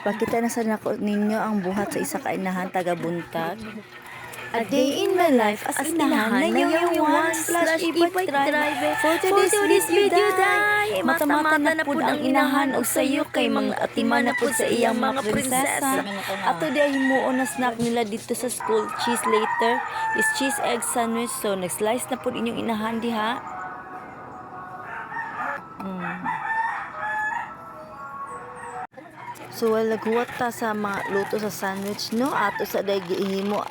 Ipakita na sa nako ninyo ang buhat sa isa ka inahan taga-buntag. A day in my life as inahan na yung 1/e-bike driver. For today's video, day, mata-mata na pud ang inahan og sayo kay mga atiman na pud sa iyang mga prinsesa. At today himuon na snack nila dito sa school. Cheese later is cheese egg sandwich. So nag-slice na pud inyong inahan diha. So wala guwat ta sa mga luto sa sandwich no, ato sa day gihimo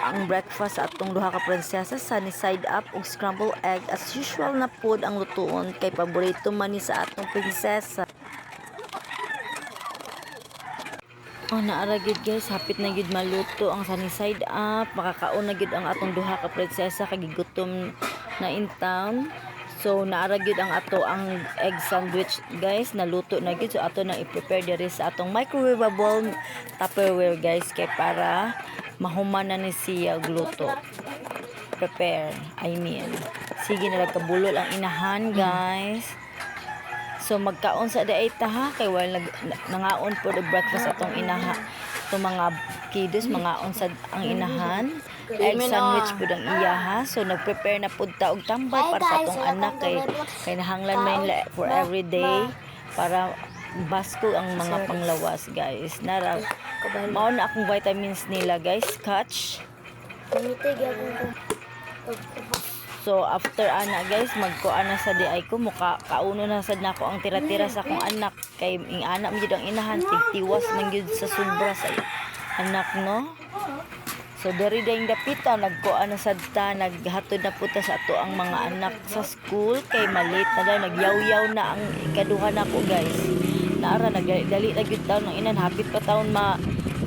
ang breakfast sa atong duha ka prinsesa, sunny side up ug scrambled egg. As usual na pod ang lutoon kay paborito man ni sa atong prinsesa. Oh, naara gyud guys, hapit na gyud maluto ang sunny side up. Makakaon na gyud ang atong duha ka prinsesa kay gigutom na in town. So naara gyud ang ato ang egg sandwich guys, naluto na gyud. So ato nang i-prepare diri sa atong microwavable Tupperware guys kay para mahuman na ni siya gluto. Prepare, I mean. Sige na nagkabulol ang inahan guys. So magkaon sa daay ta ha kay wala nangaon po the breakfast atong inaha. Itong mga kiddos mangaon sa ang inahan. Egg sandwich pud ang iya ha. So nagprepare na pud ta og tambay para sa atong anak kay nahanglan man for every day para basko ang mga panglawas guys. Nara mao na akong vitamins nila guys, catch. So after ana guys, magkuan na sa di ay ko muka kauno na sad nako ang tira-tira sa akong anak kay ing anak man gyud ang inahan tigtiwas man gyud sa sobra sa anak no. So diri dayong dapita nagkuan na sad ta, naghatod na puta sa ato ang mga anak sa school kay malit na daw nagyaw-yaw na ang ikaduha nako guys. Naara nagdali na gyud taon ng inan, hapit pa taon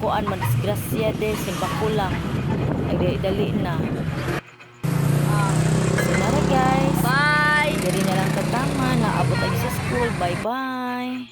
kuan man disgrasya de simba kulang. Nagdali na. So nara guys. Bye. Diri na lang tatama na abot sa school. Bye bye.